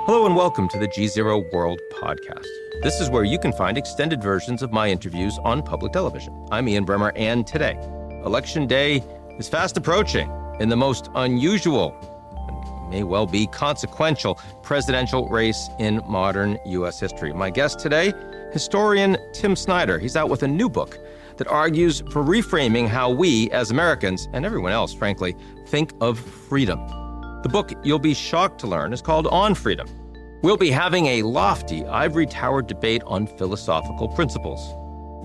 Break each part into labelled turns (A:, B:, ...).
A: Hello and welcome to the GZERO World Podcast. This is where you can find extended versions of my interviews on public television. I'm Ian Bremmer, and today, Election Day is fast approaching in the most unusual, and may well be consequential, presidential race in modern U.S. history. My guest today, historian Tim Snyder. He's out with a new book that argues for reframing how we, as Americans, and everyone else, frankly, think of freedom. The book, you'll be shocked to learn, is called On Freedom. We'll be having a lofty, ivory tower debate on philosophical principles.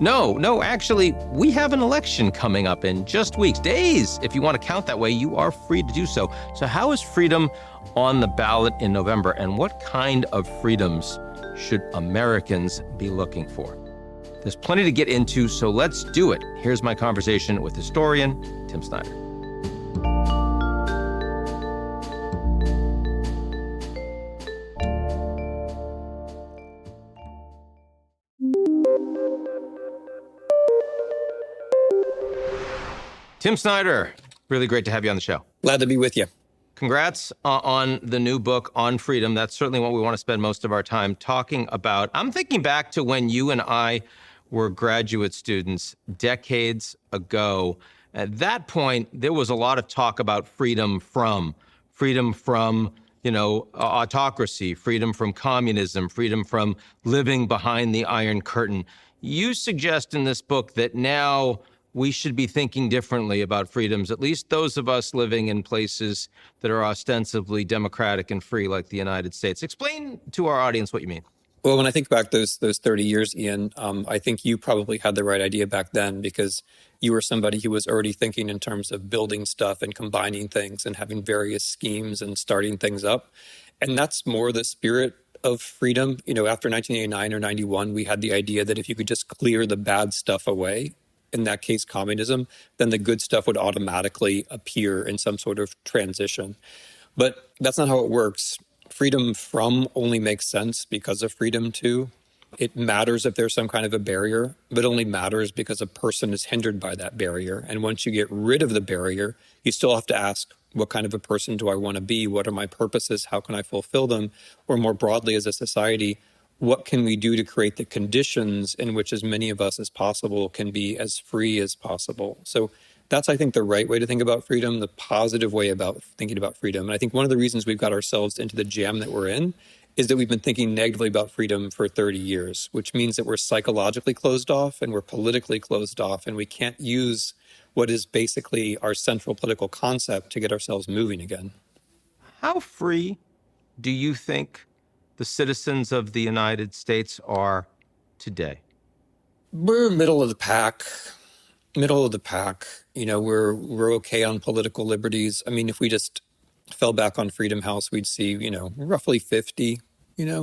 A: No, actually, we have an election coming up in just weeks, days. If you want to count that way, you are free to do so. So how is freedom on the ballot in November, and what kind of freedoms should Americans be looking for? There's plenty to get into, so let's do it. Here's my conversation with historian Tim Snyder. Tim Snyder, really great to have you on the show.
B: Glad to be with you.
A: Congrats on the new book, On Freedom. That's certainly what we want to spend most of our time talking about. I'm thinking back to when you and I were graduate students decades ago. At that point, there was a lot of talk about freedom from, autocracy, freedom from communism, freedom from living behind the Iron Curtain. You suggest in this book that now we should be thinking differently about freedoms, at least those of us living in places that are ostensibly democratic and free like the United States. Explain to our audience what you mean.
B: Well, when I think back those 30 years, Ian, I think you probably had the right idea back then because you were somebody who was already thinking in terms of building stuff and combining things and having various schemes and starting things up. And that's more the spirit of freedom. You know, after 1989 or 91, we had the idea that if you could just clear the bad stuff away, in that case, communism, then the good stuff would automatically appear in some sort of transition. But that's not how it works. Freedom from only makes sense because of freedom to. It matters if there's some kind of a barrier, but only matters because a person is hindered by that barrier. And once you get rid of the barrier, you still have to ask, what kind of a person do I want to be? What are my purposes? How can I fulfill them? Or more broadly as a society, what can we do to create the conditions in which as many of us as possible can be as free as possible? So that's, I think, the right way to think about freedom, the positive way about thinking about freedom. And I think one of the reasons we've got ourselves into the jam that we're in is that we've been thinking negatively about freedom for 30 years, which means that we're psychologically closed off and we're politically closed off, and we can't use what is basically our central political concept to get ourselves moving again.
A: How free do you think the citizens of the United States are today?
B: We're middle of the pack. You know, we're okay on political liberties. I mean, if we just fell back on Freedom House, we'd see, roughly 50,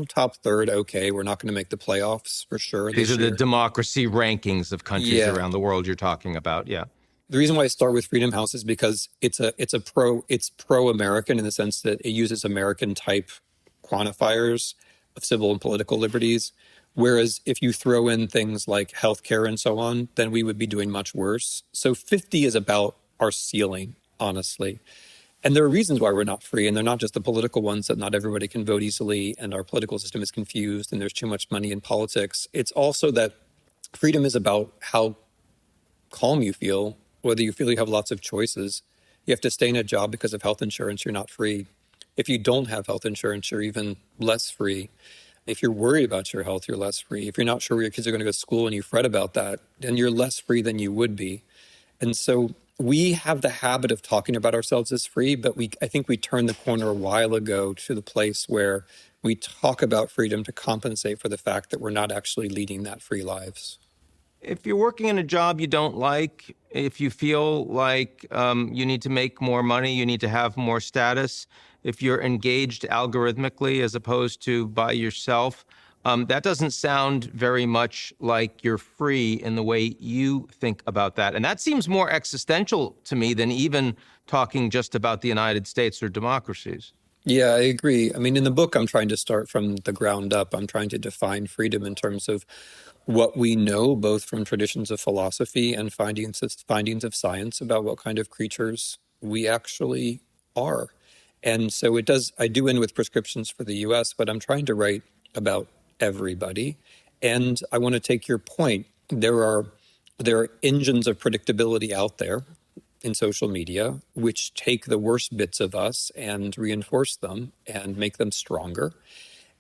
B: top third. Okay, we're not going to make the playoffs for sure.
A: These are the democracy rankings of countries around the world you're talking about. Yeah.
B: The reason why I start with Freedom House is because it's pro-American in the sense that it uses American type quantifiers of civil and political liberties. Whereas if you throw in things like healthcare and so on, then we would be doing much worse. So 50 is about our ceiling, honestly. And there are reasons why we're not free, and they're not just the political ones, that not everybody can vote easily and our political system is confused and there's too much money in politics. It's also that freedom is about how calm you feel, whether you feel you have lots of choices. You have to stay in a job because of health insurance, you're not free. If you don't have health insurance, you're even less free. If you're worried about your health, you're less free. If you're not sure where your kids are going to go to school and you fret about that, then you're less free than you would be. And so we have the habit of talking about ourselves as free, but I think we turned the corner a while ago to the place where we talk about freedom to compensate for the fact that we're not actually leading that free lives.
A: If you're working in a job you don't like, if you feel like you need to make more money, you need to have more status, if you're engaged algorithmically as opposed to by yourself, that doesn't sound very much like you're free in the way you think about that. And that seems more existential to me than even talking just about the United States or democracies.
B: Yeah, I agree. I mean, in the book, I'm trying to start from the ground up. I'm trying to define freedom in terms of what we know, both from traditions of philosophy and findings of science about what kind of creatures we actually are. And so I do end with prescriptions for the US, but I'm trying to write about everybody. And I want to take your point. There are engines of predictability out there in social media, which take the worst bits of us and reinforce them and make them stronger.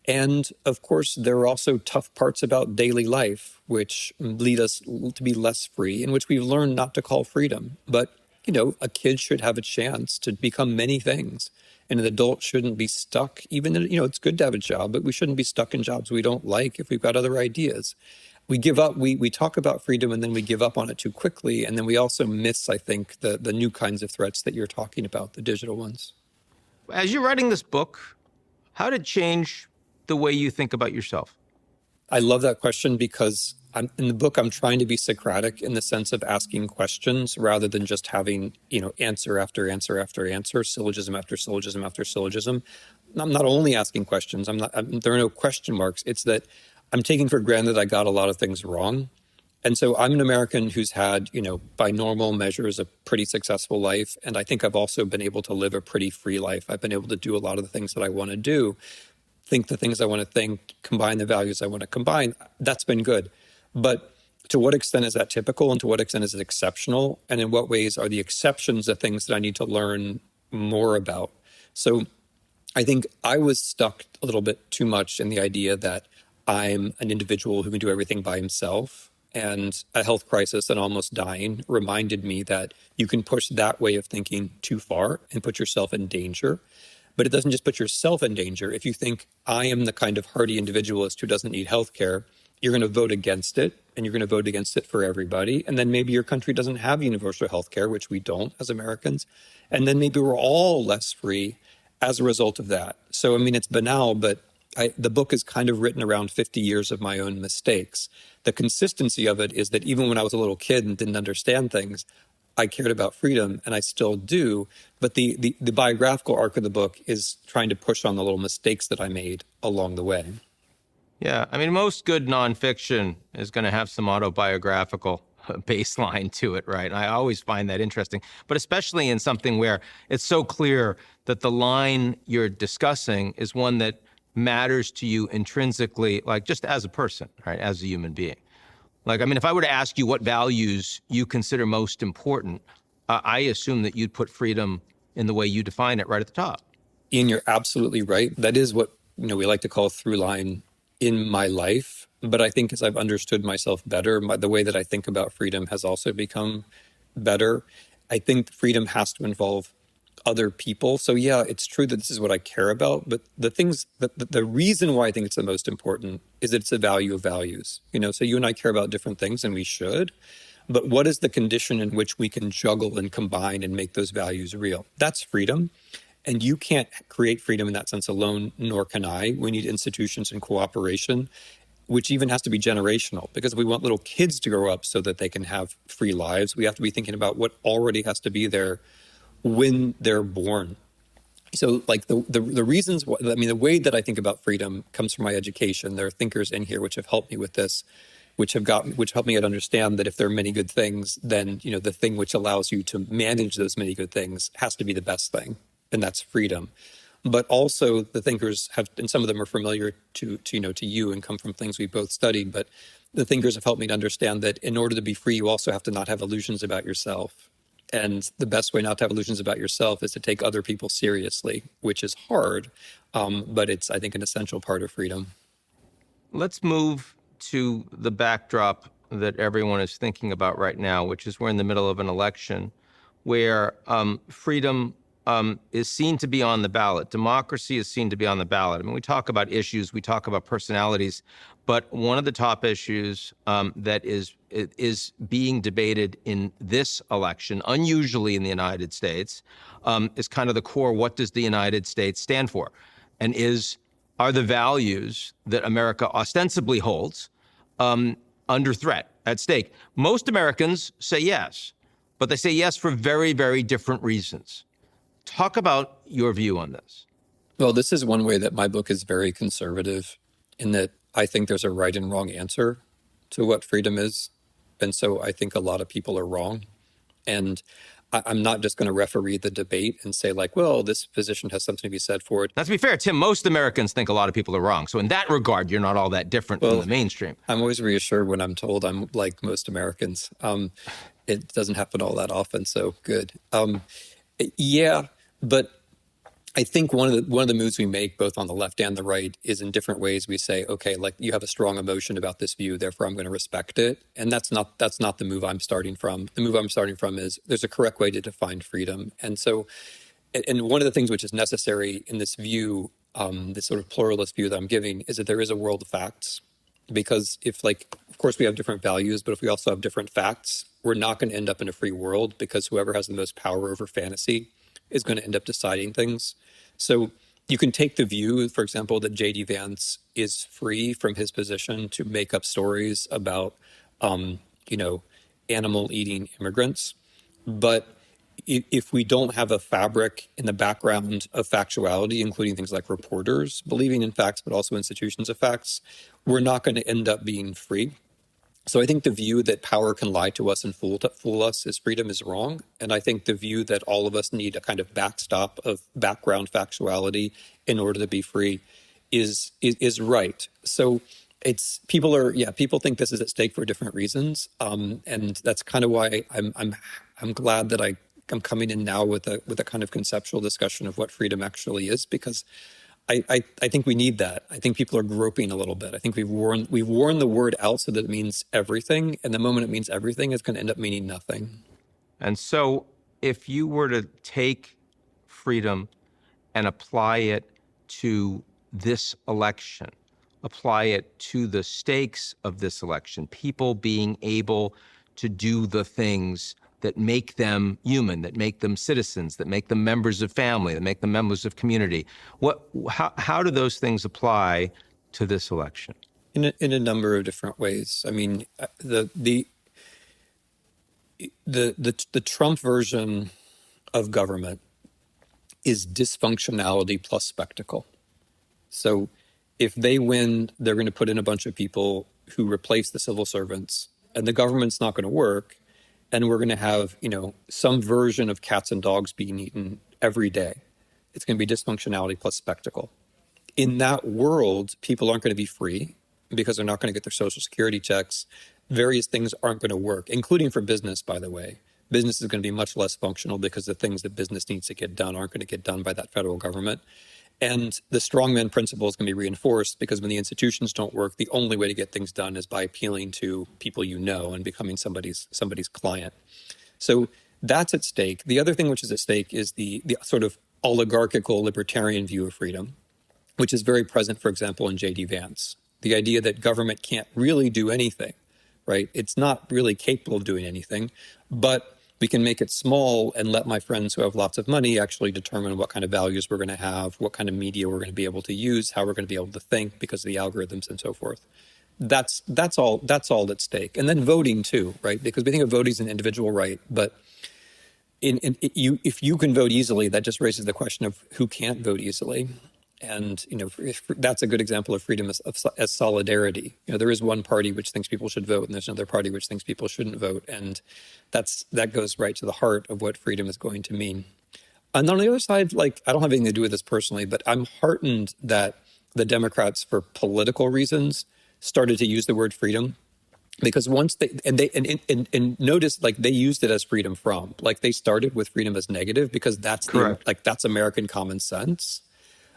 B: And of course, there are also tough parts about daily life, which lead us to be less free, in which we've learned not to call freedom. But, a kid should have a chance to become many things. And an adult shouldn't be stuck, even, it's good to have a job, but we shouldn't be stuck in jobs we don't like if we've got other ideas. We give up, we talk about freedom and then we give up on it too quickly. And then we also miss, I think, the new kinds of threats that you're talking about, the digital ones.
A: As you're writing this book, how did it change the way you think about yourself?
B: I love that question because in the book, I'm trying to be Socratic in the sense of asking questions rather than just having, answer after answer after answer, syllogism after syllogism after syllogism. I'm not only asking questions. There are no question marks. It's that I'm taking for granted I got a lot of things wrong. And so I'm an American who's had, by normal measures, a pretty successful life. And I think I've also been able to live a pretty free life. I've been able to do a lot of the things that I want to do, think the things I want to think, combine the values I want to combine. That's been good. But to what extent is that typical and to what extent is it exceptional? And in what ways are the exceptions the things that I need to learn more about? So I think I was stuck a little bit too much in the idea that I'm an individual who can do everything by himself. And a health crisis and almost dying reminded me that you can push that way of thinking too far and put yourself in danger. But it doesn't just put yourself in danger. If you think I am the kind of hardy individualist who doesn't need health care, you're going to vote against it, and you're going to vote against it for everybody. And then maybe your country doesn't have universal health care, which we don't as Americans. And then maybe we're all less free as a result of that. So, it's banal, but the book is kind of written around 50 years of my own mistakes. The consistency of it is that even when I was a little kid and didn't understand things, I cared about freedom, and I still do. But the biographical arc of the book is trying to push on the little mistakes that I made along the way.
A: Yeah, most good nonfiction is going to have some autobiographical baseline to it, right? And I always find that interesting, but especially in something where it's so clear that the line you're discussing is one that matters to you intrinsically, like just as a person, right? As a human being. Like, if I were to ask you what values you consider most important, I assume that you'd put freedom in the way you define it right at the top.
B: Ian, you're absolutely right. That is what, we like to call a through line in my life. But I think as I've understood myself better, the way that I think about freedom has also become better. I think freedom has to involve other people. So yeah, it's true that this is what I care about, but the reason why I think it's the most important is that it's a value of values. So you and I care about different things, and we should, but what is the condition in which we can juggle and combine and make those values real? That's freedom. And you can't create freedom in that sense alone, nor can I. We need institutions and cooperation, which even has to be generational, because if we want little kids to grow up so that they can have free lives, we have to be thinking about what already has to be there when they're born. So like the reasons, the way that I think about freedom comes from my education. There are thinkers in here which have helped me with this, which helped me to understand that if there are many good things, then, the thing which allows you to manage those many good things has to be the best thing. And that's freedom. But also the thinkers have, and some of them are familiar to you and come from things we've both studied, but the thinkers have helped me to understand that in order to be free, you also have to not have illusions about yourself. And the best way not to have illusions about yourself is to take other people seriously, which is hard, but it's, I think, an essential part of freedom.
A: Let's move to the backdrop that everyone is thinking about right now, which is we're in the middle of an election where freedom is seen to be on the ballot. Democracy is seen to be on the ballot. We talk about issues, we talk about personalities, but one of the top issues that is being debated in this election, unusually in the United States, is kind of the core, what does the United States stand for? And are the values that America ostensibly holds under threat, at stake? Most Americans say yes, but they say yes for very, very different reasons. Talk about your view on this.
B: Well, this is one way that my book is very conservative, in that I think there's a right and wrong answer to what freedom is. And so I think a lot of people are wrong. And I'm not just going to referee the debate and say like, well, this position has something to be said for it.
A: Now, to be fair, Tim, most Americans think a lot of people are wrong. So in that regard, you're not all that different from the mainstream.
B: I'm always reassured when I'm told I'm like most Americans. It doesn't happen all that often, so good. Yeah, but I think one of the moves we make both on the left and the right is in different ways. We say, okay, like you have a strong emotion about this view, therefore I'm going to respect it. And that's not the move I'm starting from. The move I'm starting from is there's a correct way to define freedom. And so, and one of the things which is necessary in this view, this sort of pluralist view that I'm giving, is that there is a world of facts. Because if, like, of course we have different values, but if we also have different facts, we're not going to end up in a free world, because whoever has the most power over fantasy is going to end up deciding things. So you can take the view, for example, that J.D. Vance is free from his position to make up stories about, animal-eating immigrants. But if we don't have a fabric in the background of factuality, including things like reporters believing in facts, but also institutions of facts, we're not going to end up being free. So I think the view that power can lie to us and fool us as freedom is wrong. And I think the view that all of us need a kind of backstop of background factuality in order to be free is right. So people think this is at stake for different reasons. And that's kind of why I'm glad that I'm coming in now with a kind of conceptual discussion of what freedom actually is, because I think we need that. I think people are groping a little bit. I think we've worn the word out so that it means everything, and the moment it means everything, it's going to end up meaning nothing.
A: And so if you were to take freedom and apply it to this election, apply it to the stakes of this election, people being able to do the things that make them human, that make them citizens, that make them members of family, that make them members of community. How do those things apply to this election?
B: In a number of different ways. I mean, the Trump version of government is dysfunctionality plus spectacle. So if they win, they're going to put in a bunch of people who replace the civil servants, and the government's not going to work. And we're going to have, some version of cats and dogs being eaten every day. It's going to be dysfunctionality plus spectacle. In that world, people aren't going to be free because they're not going to get their Social Security checks. Various things aren't going to work, including for business, by the way. Business is going to be much less functional because the things that business needs to get done aren't going to get done by that federal government. And the strongman principle is going to be reinforced because when the institutions don't work, the only way to get things done is by appealing to people and becoming somebody's client. So that's at stake. The other thing which is at stake is the sort of oligarchical libertarian view of freedom, which is very present, for example, in J.D. Vance. The idea that government can't really do anything, right? It's not really capable of doing anything, but we can make it small and let my friends who have lots of money actually determine what kind of values we're going to have, what kind of media we're going to be able to use, how we're going to be able to think because of the algorithms and so forth. That's all at stake. And then voting too, right? Because we think of voting as an individual right, but if you can vote easily, that just raises the question of who can't vote easily. And, that's a good example of freedom as solidarity. There is one party which thinks people should vote, and there's another party which thinks people shouldn't vote. And that goes right to the heart of what freedom is going to mean. And on the other side, I don't have anything to do with this personally, but I'm heartened that the Democrats, for political reasons, started to use the word freedom. Because once they notice, they used it as freedom from, they started with freedom as negative because that's that's American common sense.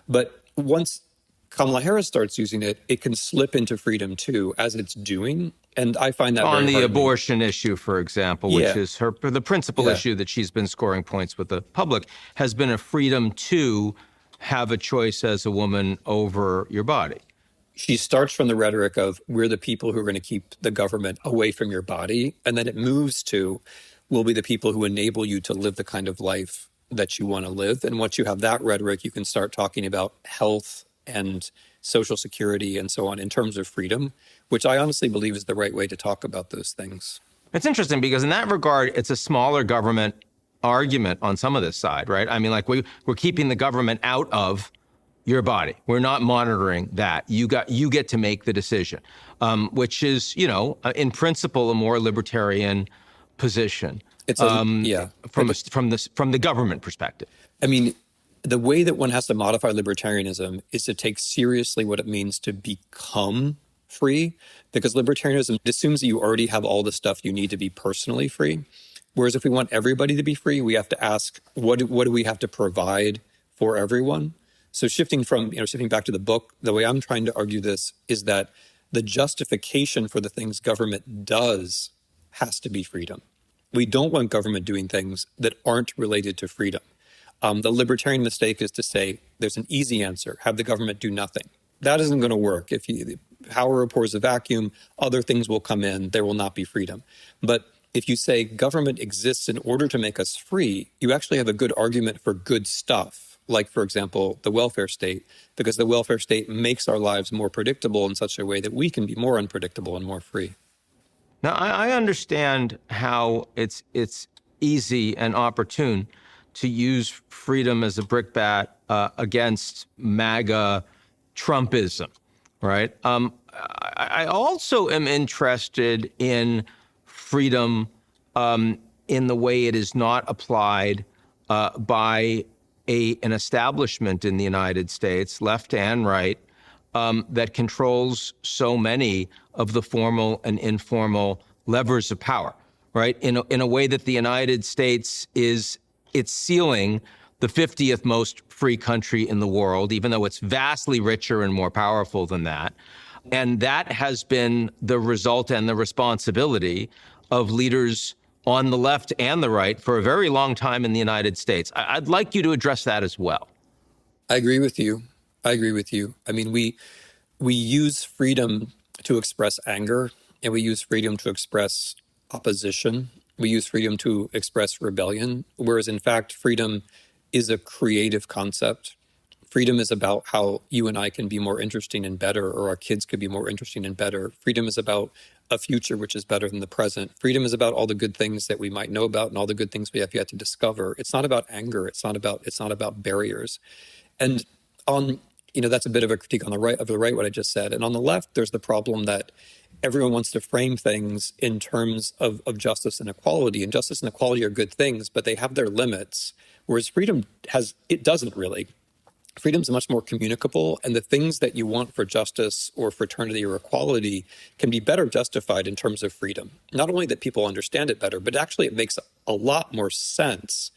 B: But once Kamala Harris starts using it, it can slip into freedom too, as it's doing. And I find that
A: on
B: very
A: the abortion issue, for example, which is the principal issue that she's been scoring points with the public, has been a freedom to have a choice as a woman over your body.
B: She starts from the rhetoric of we're the people who are going to keep the government away from your body. And then it moves to we'll be the people who enable you to live the kind of life that you want to live. And once you have that rhetoric, you can start talking about health and Social Security and so on in terms of freedom, which I honestly believe is the right way to talk about those things.
A: It's interesting because in that regard, it's a smaller government argument on some of this side, right? I mean, we're keeping the government out of your body. We're not monitoring that. You get to make the decision, which is, in principle, a more libertarian position.
B: It's
A: from the government perspective.
B: I mean, the way that one has to modify libertarianism is to take seriously what it means to become free, because libertarianism assumes that you already have all the stuff you need to be personally free. Whereas if we want everybody to be free, we have to ask, what do we have to provide for everyone? So shifting back to the book, the way I'm trying to argue this is that the justification for the things government does has to be freedom. We don't want government doing things that aren't related to freedom. The libertarian mistake is to say there's an easy answer: have the government do nothing. That isn't going to work. If power pours a vacuum, other things will come in. There will not be freedom. But if you say government exists in order to make us free, you actually have a good argument for good stuff. Like, for example, the welfare state, because the welfare state makes our lives more predictable in such a way that we can be more unpredictable and more free.
A: Now, I understand how it's easy and opportune to use freedom as a brickbat against MAGA Trumpism, right? I also am interested in freedom in the way it is not applied by an establishment in the United States, left and right, that controls so many of the formal and informal levers of power, right? In a way that the United States it's sealing the 50th most free country in the world, even though it's vastly richer and more powerful than that. And that has been the result and the responsibility of leaders on the left and the right for a very long time in the United States. I'd like you to address that as well.
B: I agree with you. I mean, we use freedom to express anger, and we use freedom to express opposition. We use freedom to express rebellion, whereas in fact, freedom is a creative concept. Freedom is about how you and I can be more interesting and better, or our kids could be more interesting and better. Freedom is about a future which is better than the present. Freedom is about all the good things that we might know about and all the good things we have yet to discover. It's not about anger. It's not about barriers. And that's a bit of a critique on the right, what I just said. And on the left, there's the problem that everyone wants to frame things in terms of justice and equality. And justice and equality are good things, but they have their limits. Whereas freedom doesn't really. Freedom is much more communicable, and the things that you want for justice or fraternity or equality can be better justified in terms of freedom. Not only that people understand it better, but actually it makes a lot more sense.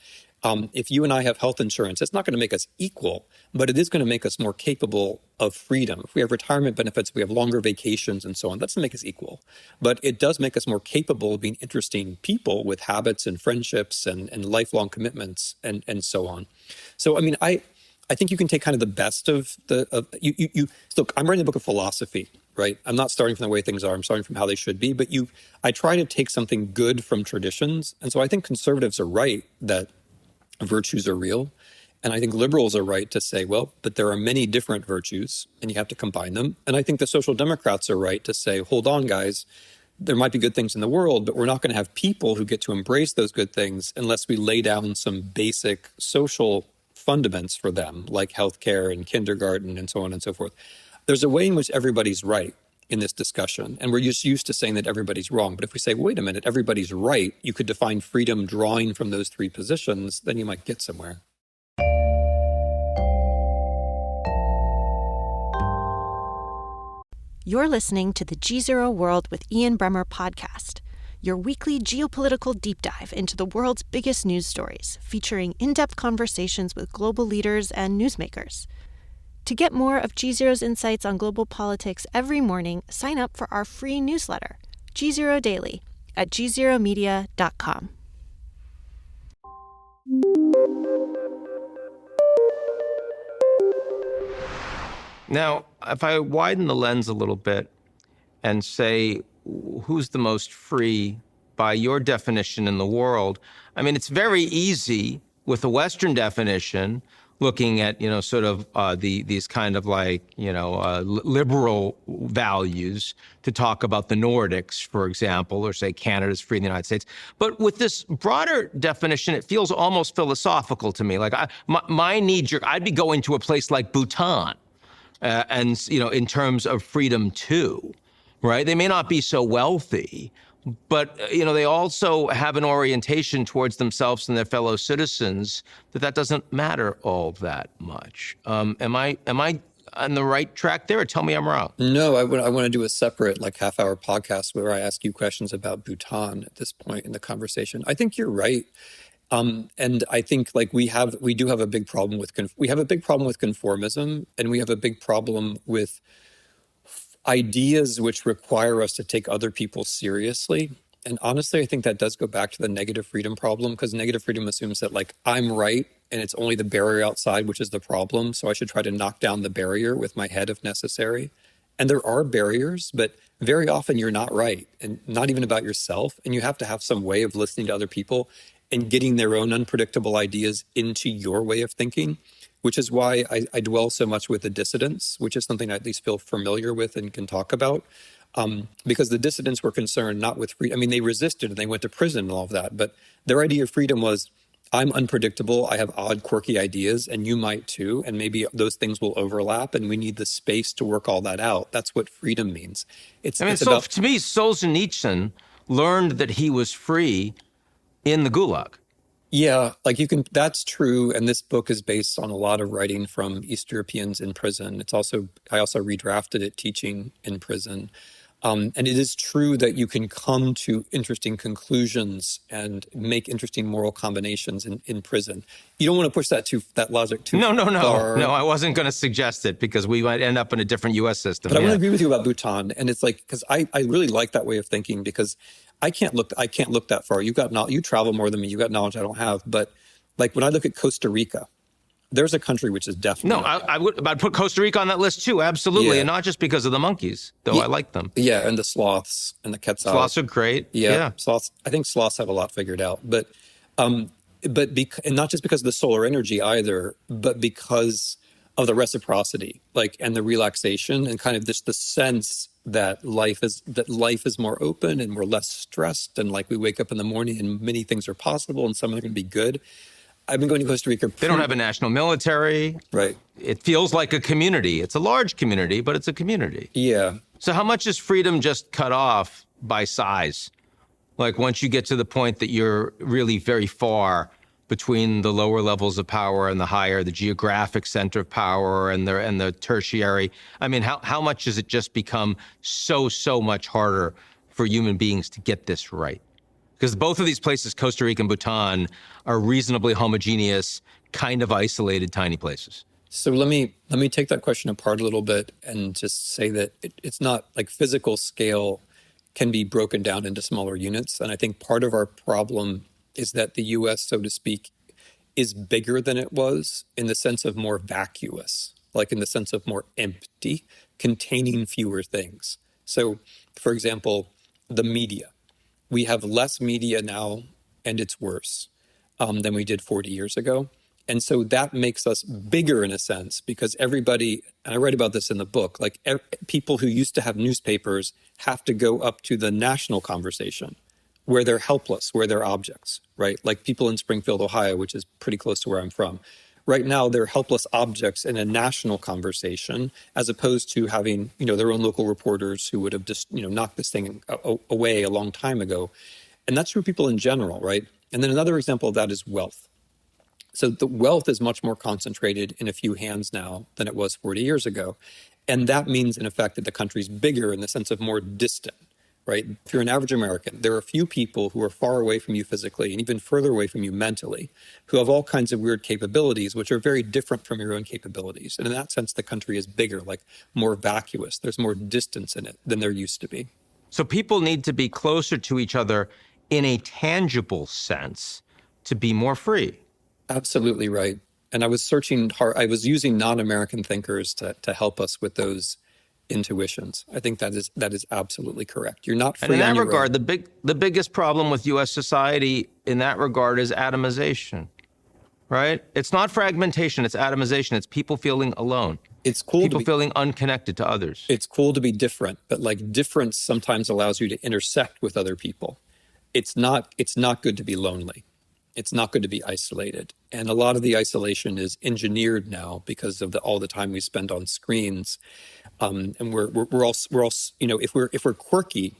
B: If you and I have health insurance, it's not going to make us equal, but it is going to make us more capable of freedom. If we have retirement benefits, we have longer vacations and so on. That doesn't make us equal, but it does make us more capable of being interesting people with habits and friendships and lifelong commitments and so on. So, I mean, I think you can take kind of the best of look, I'm writing a book of philosophy, right? I'm not starting from the way things are. I'm starting from how they should be, but I try to take something good from traditions. And so I think conservatives are right that virtues are real. And I think liberals are right to say, well, but there are many different virtues and you have to combine them. And I think the social democrats are right to say, hold on, guys, there might be good things in the world, but we're not going to have people who get to embrace those good things unless we lay down some basic social fundaments for them, like healthcare and kindergarten and so on and so forth. There's a way in which everybody's right in this discussion, and we're just used to saying that everybody's wrong. But if we say, wait a minute, everybody's right, you could define freedom drawing from those three positions, then you might get somewhere.
C: You're listening to the GZERO World with Ian Bremmer podcast, your weekly geopolitical deep dive into the world's biggest news stories, featuring in-depth conversations with global leaders and newsmakers. To get more of GZERO's insights on global politics every morning, sign up for our free newsletter, GZERO Daily, at gzeromedia.com.
A: Now, if I widen the lens a little bit and say, who's the most free by your definition in the world? I mean, it's very easy with a Western definition, looking at, sort of these kind of like, liberal values, to talk about the Nordics, for example, or say Canada's free in the United States. But with this broader definition, it feels almost philosophical to me. Like my knee-jerk, I'd be going to a place like Bhutan, and in terms of freedom too, right? They may not be so wealthy, but they also have an orientation towards themselves and their fellow citizens that doesn't matter all that much. Am I on the right track there, or tell me I'm wrong?
B: No, I want to do a separate half-hour podcast where I ask you questions about Bhutan at this point in the conversation. I think you're right. And I think we do have a big problem with conformism, and we have a big problem with ideas which require us to take other people seriously. And honestly, I think that does go back to the negative freedom problem, because negative freedom assumes that I'm right and it's only the barrier outside which is the problem. So I should try to knock down the barrier with my head if necessary. And there are barriers, but very often you're not right, and not even about yourself. And you have to have some way of listening to other people and getting their own unpredictable ideas into your way of thinking, which is why I dwell so much with the dissidents, which is something I at least feel familiar with and can talk about. Because the dissidents were concerned not with freedom. I mean, they resisted and they went to prison and all of that. But their idea of freedom was, I'm unpredictable. I have odd, quirky ideas, and you might too. And maybe those things will overlap, and we need the space to work all that out. That's what freedom means. To
A: me, Solzhenitsyn learned that he was free in the Gulag.
B: Yeah, that's true. And this book is based on a lot of writing from East Europeans in prison. I also redrafted it teaching in prison. And it is true that you can come to interesting conclusions and make interesting moral combinations in prison. You don't want to push that logic too far.
A: No, I wasn't going to suggest it, because we might end up in a different U.S. system.
B: But I want to agree with you about Bhutan. And it's because I really like that way of thinking, because I can't look that far. You travel more than me. You got knowledge I don't have. But when I look at Costa Rica, there's a country which is definitely
A: I'd put Costa Rica on that list too, absolutely,
B: yeah.
A: And not just because of the monkeys, though. I like them.
B: Yeah, and the sloths and the quetzals.
A: Sloths are great. Yeah.
B: Sloths. I think sloths have a lot figured out, but and not just because of the solar energy either, but because of the reciprocity, and the relaxation, and kind of just the sense that life is more open and we're less stressed, and we wake up in the morning and many things are possible and some are going to be good. I've been going to Costa Rica.
A: They don't have a national military.
B: Right.
A: It feels like a community. It's a large community, but it's a community.
B: Yeah.
A: So how much is freedom just cut off by size? Once you get to the point that you're really very far between the lower levels of power and the higher, the geographic center of power and the tertiary. I mean, how much does it just become so much harder for human beings to get this right? Because both of these places, Costa Rica and Bhutan, are reasonably homogeneous, kind of isolated, tiny places.
B: So let me take that question apart a little bit and just say that it's not physical scale can be broken down into smaller units. And I think part of our problem is that the U.S., so to speak, is bigger than it was in the sense of more vacuous, in the sense of more empty, containing fewer things. So, for example, the media. We have less media now, and it's worse than we did 40 years ago. And so that makes us bigger in a sense, because everybody, and I write about this in the book, people who used to have newspapers have to go up to the national conversation where they're helpless, where they're objects, right? People in Springfield, Ohio, which is pretty close to where I'm from. Right now, they're helpless objects in a national conversation, as opposed to having, their own local reporters who would have just, knocked this thing away a long time ago. And that's true of people in general, right? And then another example of that is wealth. So the wealth is much more concentrated in a few hands now than it was 40 years ago. And that means, in effect, that the country's bigger in the sense of more distant, right? If you're an average American, there are a few people who are far away from you physically and even further away from you mentally, who have all kinds of weird capabilities, which are very different from your own capabilities. And in that sense, the country is bigger, more vacuous. There's more distance in it than there used to be.
A: So people need to be closer to each other in a tangible sense to be more free.
B: Absolutely right. And I was searching hard. I was using non-American thinkers to help us with those intuitions. I think that is absolutely correct. You're not free.
A: And in that
B: on your
A: regard,
B: own.
A: the biggest problem with U.S. society in that regard is atomization, right? It's not fragmentation, it's atomization. It's people feeling alone.
B: It's cool
A: people feeling unconnected to others.
B: It's cool to be different, but difference sometimes allows you to intersect with other people. It's not good to be lonely. It's not good to be isolated. And a lot of the isolation is engineered now because of all the time we spend on screens. And we're all if we're quirky,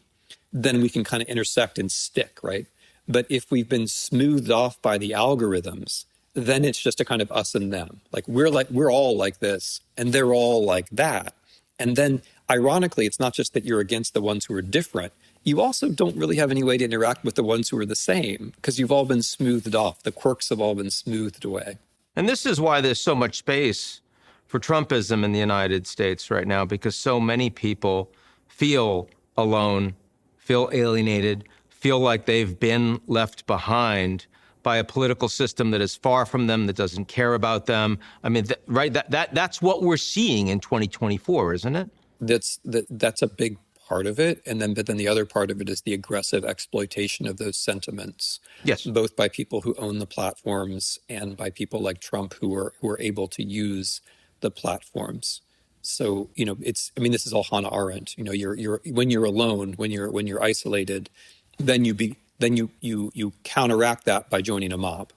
B: then we can kind of intersect and stick, right? But if we've been smoothed off by the algorithms, then it's just a kind of us and them. Like we're all like this and they're all like that. And then ironically, it's not just that you're against the ones who are different. You also don't really have any way to interact with the ones who are the same because you've all been smoothed off. The quirks have all been smoothed away.
A: And this is why there's so much space for Trumpism in the United States right now, because so many people feel alone, feel alienated, feel like they've been left behind by a political system that is far from them, that doesn't care about them. I mean, that's what we're seeing in 2024, isn't it?
B: That's a big part of it. But then the other part of it is the aggressive exploitation of those sentiments.
A: Yes.
B: Both by people who own the platforms and by people like Trump who are able to use the platforms. So, this is all Hannah Arendt. You're when you're alone, when you're isolated, then you counteract that by joining a mob.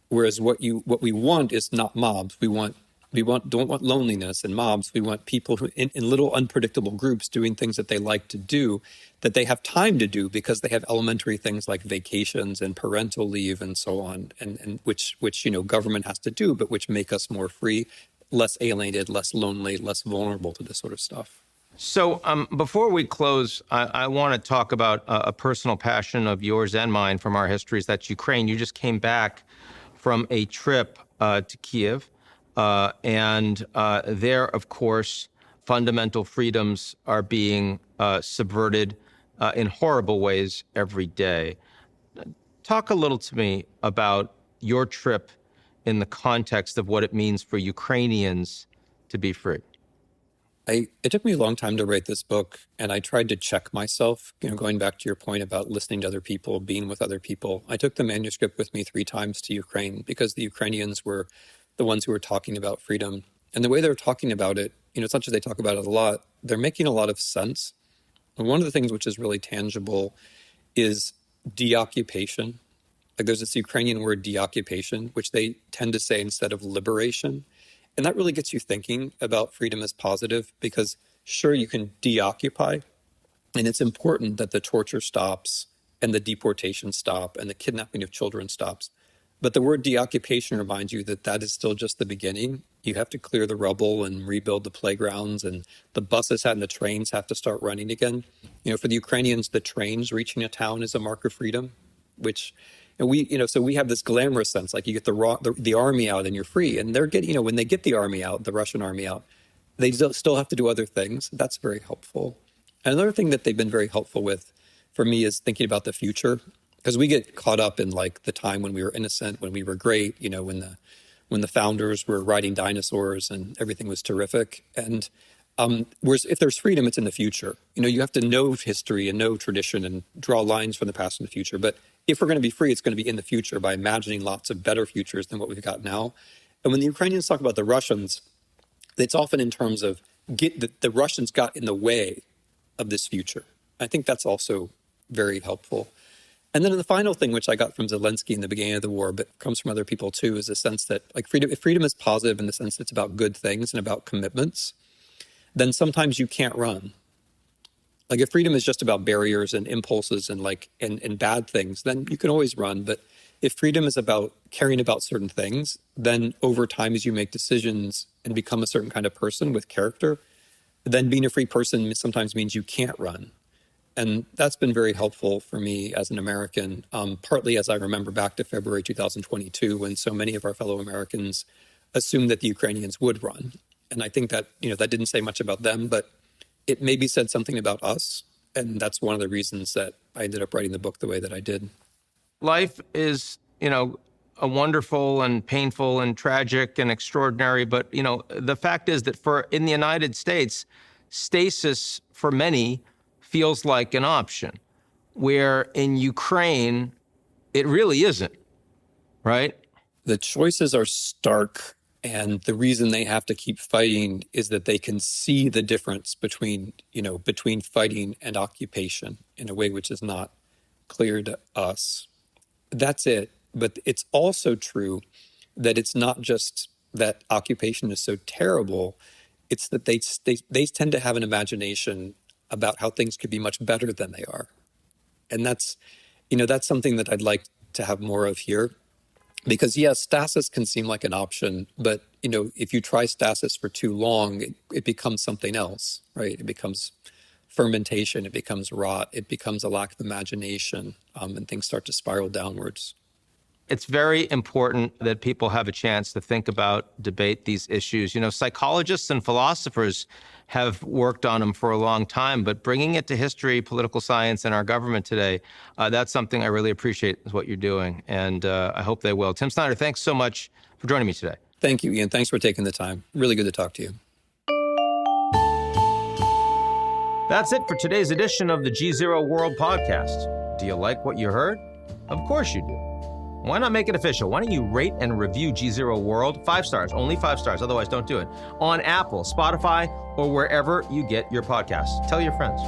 B: Whereas what we want is not mobs. We don't want loneliness and mobs. We want people who in little unpredictable groups doing things that they like to do, that they have time to do because they have elementary things like vacations and parental leave and so on, and which government has to do, but which make us more free, less alienated, less lonely, less vulnerable to this sort of stuff.
A: So before we close, I want to talk about a personal passion of yours and mine from our histories. That's Ukraine. You just came back from a trip to Kiev. And there, of course, fundamental freedoms are being subverted in horrible ways every day. Talk a little to me about your trip in the context of what it means for Ukrainians to be free.
B: It took me a long time to write this book, and I tried to check myself, going back to your point about listening to other people, being with other people. I took the manuscript with me 3 times to Ukraine because the Ukrainians were the ones who were talking about freedom. And the way they're talking about it, it's not just they talk about it a lot, they're making a lot of sense. And one of the things which is really tangible is deoccupation. Like there's this Ukrainian word deoccupation, which they tend to say instead of liberation. And that really gets you thinking about freedom as positive because sure, you can deoccupy, and it's important that the torture stops and the deportation stop and the kidnapping of children stops. But the word deoccupation reminds you that that is still just the beginning. You have to clear the rubble and rebuild the playgrounds, and the buses and the trains have to start running again. For the Ukrainians, the trains reaching a town is a mark of freedom, which so we have this glamorous sense, like you get the army out and you're free. And they're getting, when they get the army out, the Russian army out, they still have to do other things. That's very helpful. And another thing that they've been very helpful with for me is thinking about the future. Because we get caught up in like the time when we were innocent, when we were great, when the founders were riding dinosaurs and everything was terrific. And whereas if there's freedom, it's in the future. You have to know history and know tradition and draw lines from the past and the future. But if we're going to be free, it's going to be in the future by imagining lots of better futures than what we've got now. And when the Ukrainians talk about the Russians, it's often in terms of the Russians got in the way of this future. I think that's also very helpful. And then the final thing, which I got from Zelensky in the beginning of the war, but comes from other people too, is a sense that like freedom is positive in the sense that it's about good things and about commitments, then sometimes you can't run. Like if freedom is just about barriers and impulses and and bad things, then you can always run. But if freedom is about caring about certain things, then over time as you make decisions and become a certain kind of person with character, then being a free person sometimes means you can't run. And that's been very helpful for me as an American, partly as I remember back to February 2022, when so many of our fellow Americans assumed that the Ukrainians would run. And I think that, that didn't say much about them, but it maybe said something about us. And that's one of the reasons that I ended up writing the book the way that I did.
A: Life is, a wonderful and painful and tragic and extraordinary. But, the fact is that in the United States, stasis for many feels like an option, where in Ukraine, it really isn't, right?
B: The choices are stark, and the reason they have to keep fighting is that they can see the difference between fighting and occupation in a way which is not clear to us. That's it. But it's also true that it's not just that occupation is so terrible, it's that they tend to have an imagination about how things could be much better than they are. And that's something that I'd like to have more of here. Because yes, stasis can seem like an option, but if you try stasis for too long, it becomes something else, right? It becomes fermentation, it becomes rot, it becomes a lack of imagination, and things start to spiral downwards.
A: It's very important that people have a chance to think about, debate these issues. Psychologists and philosophers have worked on them for a long time, but bringing it to history, political science, and our government today, that's something I really appreciate is what you're doing, and I hope they will. Tim Snyder, thanks so much for joining me today.
B: Thank you, Ian. Thanks for taking the time. Really good to talk to you.
A: That's it for today's edition of the GZERO World Podcast. Do you like what you heard? Of course you do. Why not make it official? Why don't you rate and review GZERO World? 5 stars, only 5 stars, otherwise don't do it. On Apple, Spotify, or wherever you get your podcasts. Tell your friends.